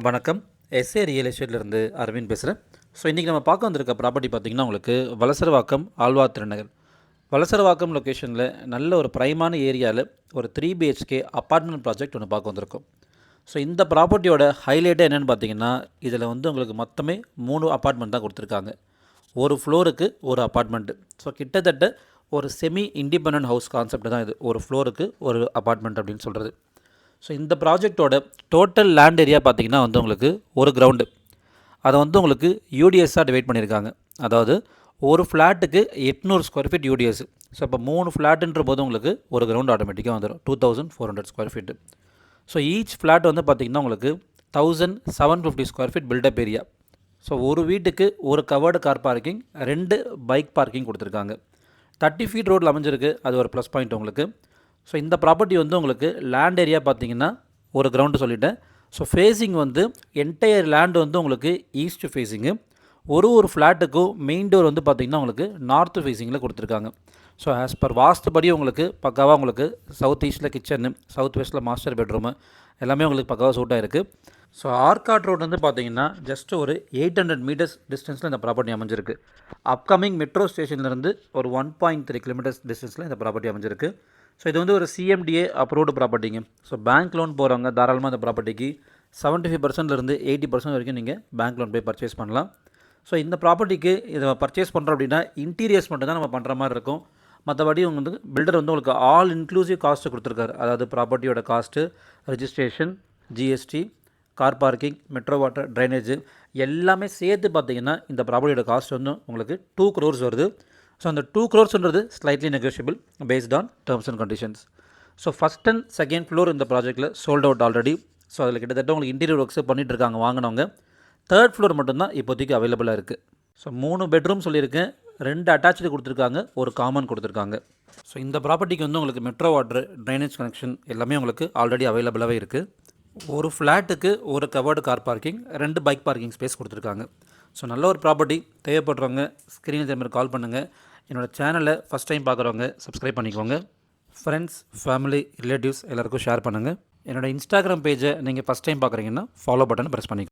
வணக்கம். S A real எஸ்டேட்லேருந்து Aravind பேசுகிறேன். So இன்றைக்கி நம்ம பார்க்க வந்திருக்க ப்ராப்பர்ட்டி பார்த்திங்கன்னா உங்களுக்கு வலசரவாக்கம் ஆழ்வார் திருநகர். வலசரவாக்கம் லொக்கேஷனில் நல்ல ஒரு ப்ரைமான ஏரியாவில் ஒரு 3 BHK அப்பார்ட்மெண்ட் ப்ராஜெக்ட் ஒன்று பார்க்க வந்திருக்கோம். ஸோ இந்த ப்ராப்பர்ட்டியோட ஹைலைட்டே என்னென்னு பார்த்தீங்கன்னா, இதில் வந்து உங்களுக்கு மொத்தமே 3 அப்பார்ட்மெண்ட் தான் கொடுத்துருக்காங்க. ஒரு ஃப்ளோருக்கு ஒரு அப்பார்ட்மெண்ட்டு. ஸோ கிட்டத்தட்ட ஒரு செமி இண்டிபெண்டன்ட் ஹவுஸ் கான்செப்ட் தான் இது. ஒரு ஃப்ளோருக்கு ஒரு அப்பார்ட்மெண்ட் அப்படின்னு சொல்கிறது. ஸோ இந்த ப்ராஜெக்டோட டோட்டல் லேண்ட் ஏரியா பார்த்திங்கன்னா வந்து உங்களுக்கு ஒரு கிரவுண்டு. அதை வந்து உங்களுக்கு யூடிஎஸ்ஸாக டிவைட் பண்ணியிருக்காங்க. அதாவது ஒரு ஃப்ளாட்டுக்கு 800 ஸ்கொயர் ஃபீட் யூடிஎஸ். ஸோ இப்போ 3 ஃப்ளாட்டுன்ற போது உங்களுக்கு ஒரு கிரவுண்ட் ஆட்டோமேட்டிக்காக வந்துடும் 2400 square feet. So each flat வந்து பார்த்திங்கன்னா உங்களுக்கு 1750 square feet built up area. So ஒரு வீட்டுக்கு ஒரு covered car parking, 2 bike parking கொடுத்துருக்காங்க. 30 ஃபீட் ரோட்டில் அமைஞ்சிருக்கு. அது ஒரு ப்ளஸ் பாயிண்ட் உங்களுக்கு. ஸோ இந்த ப்ராப்பர்ட்டி வந்து உங்களுக்கு லேண்ட் ஏரியா பார்த்திங்கன்னா ஒரு கிரவுண்டு சொல்லிட்டேன். ஸோ ஃபேஸிங் வந்து என்டையர் லேண்டு வந்து உங்களுக்கு ஈஸ்ட் ஃபேஸிங்கு. ஒரு ஃப்ளாட்டுக்கும் மெயின் டோர் வந்து பார்த்திங்கன்னா உங்களுக்கு நார்த் ஃபேஸிங்கில் கொடுத்துருக்காங்க. ஸோ ஆஸ் பர் வாஸ்துபடி உங்களுக்கு பக்காவாக உங்களுக்கு சவுத் ஈஸ்ட்டில் கிச்சனு, சவுத் வெஸ்ட்டில் மாஸ்டர் பெட்ரூமு எல்லாமே உங்களுக்கு பக்காவாக சூட்டாக இருக்குது. ஸோ ஆர்காட் ரோடு வந்து பார்த்திங்கன்னா ஜஸ்ட் ஒரு 800 மீட்டர்ஸ் டிஸ்டன்ஸில் இந்த ப்ராப்பர்ட்டி அமைஞ்சிருக்கு. அப்கமிங் மெட்ரோ ஸ்டேஷன்லேருந்து ஒரு 1.3 கிலோமீட்டர்ஸ் டிஸ்டன்ஸில் இந்த ப்ராப்பர்ட்டி அமைஞ்சிருக்கு. ஸோ இது வந்து ஒரு CMDA அப்ரூவ்டு ப்ராப்பர்ட்டிங்க. ஸோ பேங்க் லோன் போகிறவங்க தாராளமாக இந்த ப்ராப்பர்ட்டிக்கு 75%லேருந்து 80% வரைக்கும் நீங்கள் பேங்க் லோன் போய் பர்ச்சேஸ் பண்ணலாம். ஸோ இந்த ப்ராப்பர்ட்டிக்கு இதை பர்ச்சேஸ் பண்ணுறோம் அப்படின்னா இன்டீரியர்ஸ் மட்டும் தான் நம்ம பண்ணுற மாதிரி இருக்கும். மற்றபடி வந்து பில்டர் வந்து உங்களுக்கு ஆல் இன்க்ளூசிவ் காஸ்ட்டு கொடுத்துருக்காரு. அதாவது ப்ராப்பர்ட்டியோட cost, registration, GST, car parking, metro water, drainage எல்லாமே சேர்த்து பார்த்திங்கன்னா இந்த ப்ராப்பர்ட்டியோட காஸ்ட் வந்து உங்களுக்கு 2 crores வருது. ஸோ அந்த 2 crores slightly negotiable based on terms and conditions. So first and second floor இந்த ப்ராஜெக்ட்டில் சோல்ட் அவுட் ஆல்ரெடி. ஸோ அதில் கிட்டத்தட்ட உங்களுக்கு இன்டீரியர் ஒர்க்ஸ் பண்ணிகிட்டு இருக்காங்க வாங்கினவங்க. தேர்ட் ஃப்ளோர் மட்டும்தான் இப்போதைக்கு அவைலபிளாக இருக்குது. ஸோ 3 பெட்ரூம் சொல்லியிருக்கேன், 2 அட்டாச்சு கொடுத்துருக்காங்க, ஒரு காமன் கொடுத்துருக்காங்க. ஸோ இந்த ப்ராப்பர்ட்டிக்கு வந்து உங்களுக்கு மெட்ரோ வாட்டர், ட்ரைனேஜ் கனெக்ஷன் எல்லாமே உங்களுக்கு ஆல்ரெடி அவைலபிளாகவே இருக்குது. ஒரு ஃப்ளாட்டுக்கு ஒரு covered car parking, 2 bike parking space கொடுத்துருக்காங்க. ஸோ நல்ல ஒரு ப்ராப்பர்ட்டி. தேவைப்படுறவங்க ஸ்க்ரீனில் தெரிஞ்ச மாதிரி கால் பண்ணுங்கள். என்னோடய சேனலை ஃபஸ்ட் டைம் பார்க்குறவங்க சப்ஸ்கிரைப் பண்ணிக்கோங்க. ஃப்ரெண்ட்ஸ், ஃபேமிலி, ரிலேட்டிவ்ஸ் எல்லாருக்கும் ஷேர் பண்ணுங்கள். என்னோடய இன்ஸ்டாகிராம் பேஜை நீங்கள் ஃபஸ்ட் டைம் பார்க்குறீங்கன்னா ஃபாலோ பட்டனை ப்ரெஸ் பண்ணிக்கோங்க.